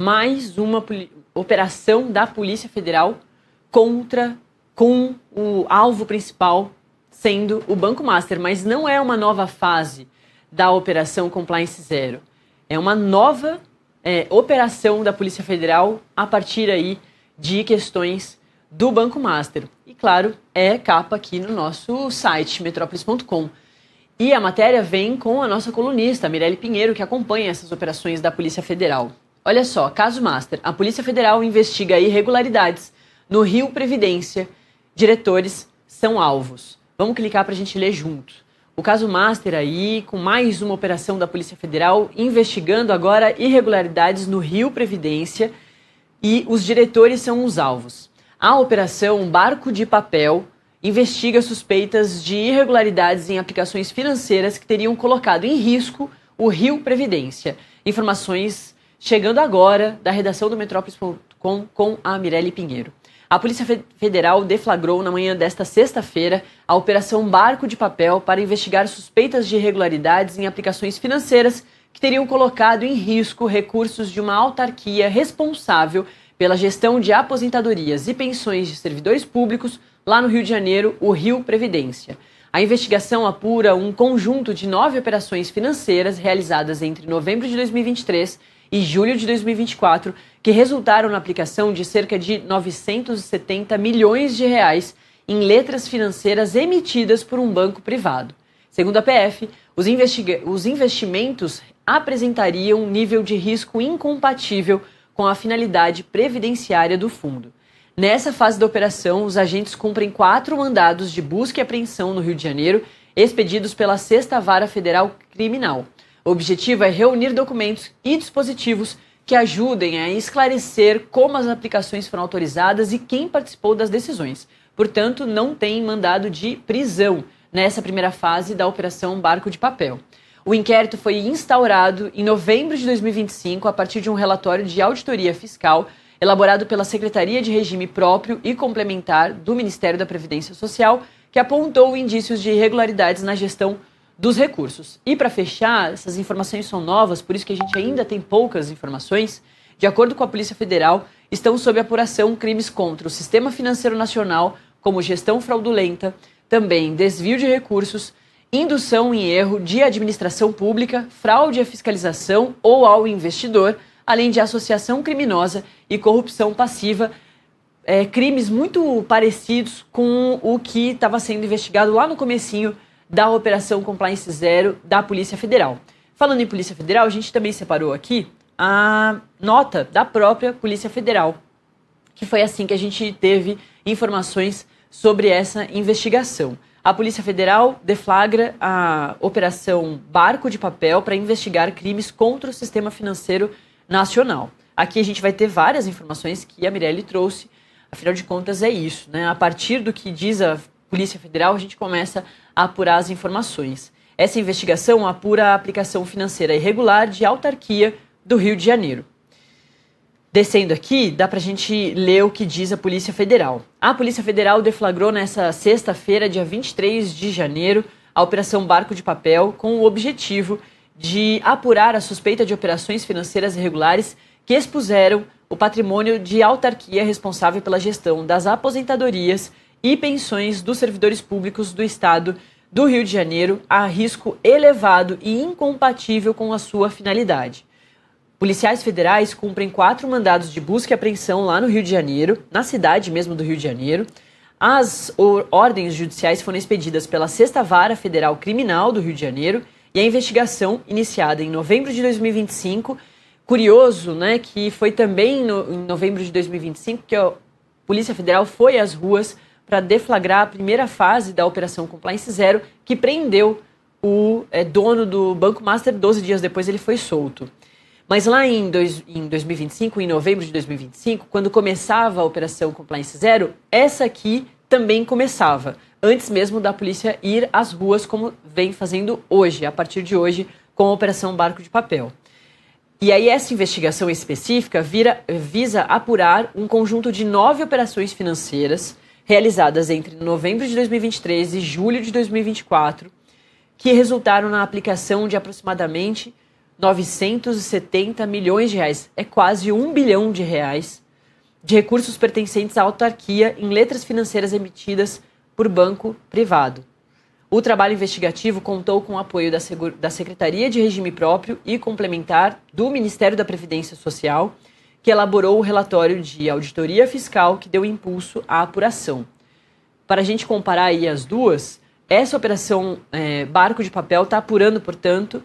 mais uma operação da Polícia Federal com o alvo principal sendo o Banco Master, mas não é uma nova fase da Operação Compliance Zero. É uma nova operação da Polícia Federal a partir aí de questões do Banco Master. E claro, é capa aqui no nosso site, metrópolis.com. E a matéria vem com a nossa colunista, Mirelle Pinheiro, que acompanha essas operações da Polícia Federal. Olha só, caso Master. A Polícia Federal investiga irregularidades no Rio Previdência. Diretores são alvos. Vamos clicar para a gente ler junto. O caso Master aí, com mais uma operação da Polícia Federal, investigando agora irregularidades no Rio Previdência e os diretores são os alvos. A operação Barco de Papel investiga suspeitas de irregularidades em aplicações financeiras que teriam colocado em risco o Rio Previdência. Informações chegando agora da redação do Metrópolis.com com a Mirelle Pinheiro. A Polícia Federal deflagrou na manhã desta sexta-feira a Operação Barco de Papel para investigar suspeitas de irregularidades em aplicações financeiras que teriam colocado em risco recursos de uma autarquia responsável pela gestão de aposentadorias e pensões de servidores públicos lá no Rio de Janeiro, o Rio Previdência. A investigação apura um conjunto de 9 operações financeiras realizadas entre novembro de 2023 e julho de 2024, que resultaram na aplicação de cerca de 970 milhões de reais em letras financeiras emitidas por um banco privado. Segundo a PF, os investimentos apresentariam um nível de risco incompatível com a finalidade previdenciária do fundo. Nessa fase da operação, os agentes cumprem 4 mandados de busca e apreensão no Rio de Janeiro, expedidos pela 6ª Vara Federal Criminal. O objetivo é reunir documentos e dispositivos que ajudem a esclarecer como as aplicações foram autorizadas e quem participou das decisões. Portanto, não tem mandado de prisão nessa primeira fase da Operação Barco de Papel. O inquérito foi instaurado em novembro de 2025 a partir de um relatório de auditoria fiscal elaborado pela Secretaria de Regime Próprio e Complementar do Ministério da Previdência Social, que apontou indícios de irregularidades na gestão dos recursos. E para fechar, essas informações são novas, por isso que a gente ainda tem poucas informações. De acordo com a Polícia Federal, estão sob apuração crimes contra o Sistema Financeiro Nacional, como gestão fraudulenta, também desvio de recursos, indução em erro de administração pública, fraude à fiscalização ou ao investidor, além de associação criminosa e corrupção passiva, crimes muito parecidos com o que estava sendo investigado lá no comecinho da Operação Compliance Zero da Polícia Federal. Falando em Polícia Federal, a gente também separou aqui a nota da própria Polícia Federal, que foi assim que a gente teve informações sobre essa investigação. A Polícia Federal deflagra a Operação Barco de Papel para investigar crimes contra o sistema financeiro nacional. Aqui a gente vai ter várias informações que a Mirelle trouxe, afinal de contas é isso, né? A partir do que diz a Polícia Federal, a gente começa a apurar as informações. Essa investigação apura a aplicação financeira irregular de autarquia do Rio de Janeiro. Descendo aqui, dá pra gente ler o que diz a Polícia Federal. A Polícia Federal deflagrou nessa sexta-feira, dia 23 de janeiro, a Operação Barco de Papel com o objetivo de apurar a suspeita de operações financeiras irregulares que expuseram o patrimônio de autarquia responsável pela gestão das aposentadorias e pensões dos servidores públicos do Estado do Rio de Janeiro a risco elevado e incompatível com a sua finalidade. Policiais federais cumprem 4 mandados de busca e apreensão lá no Rio de Janeiro, na cidade mesmo do Rio de Janeiro. As ordens judiciais foram expedidas pela 6ª Vara Federal Criminal do Rio de Janeiro e a investigação, iniciada em novembro de 2025, curioso, né, que foi também em novembro de 2025 que a Polícia Federal foi às ruas para deflagrar a primeira fase da Operação Compliance Zero, que prendeu o dono do Banco Master. 12 dias depois ele foi solto. Mas lá em 2025, em novembro de 2025, quando começava a Operação Compliance Zero, essa aqui também começava, antes mesmo da polícia ir às ruas, como vem fazendo hoje, a partir de hoje, com a Operação Barco de Papel. E aí essa investigação específica visa apurar um conjunto de 9 operações financeiras realizadas entre novembro de 2023 e julho de 2024, que resultaram na aplicação de aproximadamente 970 milhões de reais. É quase R$ 1 bilhão de recursos pertencentes à autarquia em letras financeiras emitidas por banco privado. O trabalho investigativo contou com o apoio da Secretaria de Regime Próprio e Complementar do Ministério da Previdência Social, que elaborou o relatório de auditoria fiscal que deu impulso à apuração. Para a gente comparar aí as duas, essa operação Barco de Papel está apurando, portanto,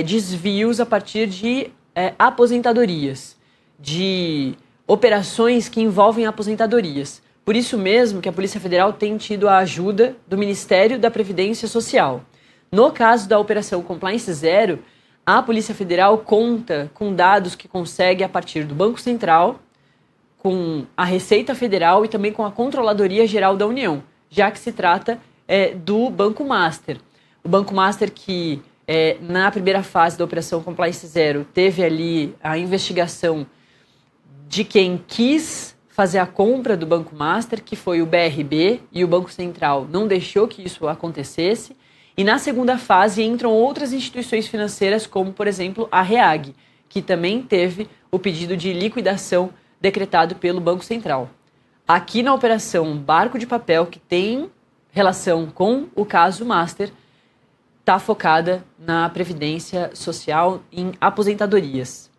desvios a partir de aposentadorias, de operações que envolvem aposentadorias. Por isso mesmo que a Polícia Federal tem tido a ajuda do Ministério da Previdência Social. No caso da Operação Compliance Zero, a Polícia Federal conta com dados que consegue a partir do Banco Central, com a Receita Federal e também com a Controladoria Geral da União, já que se trata do Banco Master. O Banco Master que, na primeira fase da Operação Compliance Zero, teve ali a investigação de quem quis fazer a compra do Banco Master, que foi o BRB, e o Banco Central não deixou que isso acontecesse. E na segunda fase entram outras instituições financeiras, como, por exemplo, a REAG, que também teve o pedido de liquidação decretado pelo Banco Central. Aqui na operação Barco de Papel, que tem relação com o caso Master, está focada na Previdência Social em aposentadorias.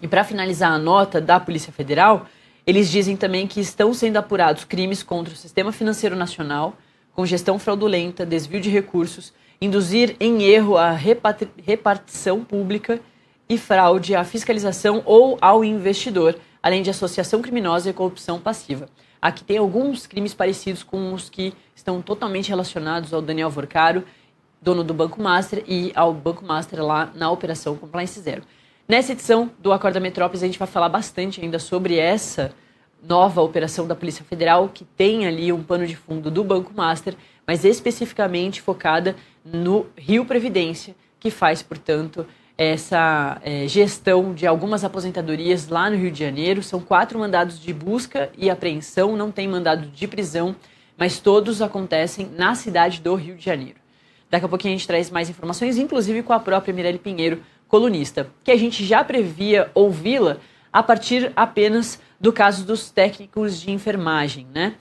E para finalizar a nota da Polícia Federal, eles dizem também que estão sendo apurados crimes contra o Sistema Financeiro Nacional, com gestão fraudulenta, desvio de recursos, induzir em erro a repartição pública e fraude à fiscalização ou ao investidor, além de associação criminosa e corrupção passiva. Aqui tem alguns crimes parecidos com os que estão totalmente relacionados ao Daniel Vorcaro, dono do Banco Master, e ao Banco Master lá na Operação Compliance Zero. Nessa edição do Acorda Metrópolis, a gente vai falar bastante ainda sobre essa nova operação da Polícia Federal, que tem ali um pano de fundo do Banco Master, mas especificamente focada no Rio Previdência, que faz, portanto, essa gestão de algumas aposentadorias lá no Rio de Janeiro. São 4 mandados de busca e apreensão, não tem mandado de prisão, mas todos acontecem na cidade do Rio de Janeiro. Daqui a pouquinho a gente traz mais informações, inclusive com a própria Mirelle Pinheiro, colunista, que a gente já previa ouvi-la a partir apenas do caso dos técnicos de enfermagem, né?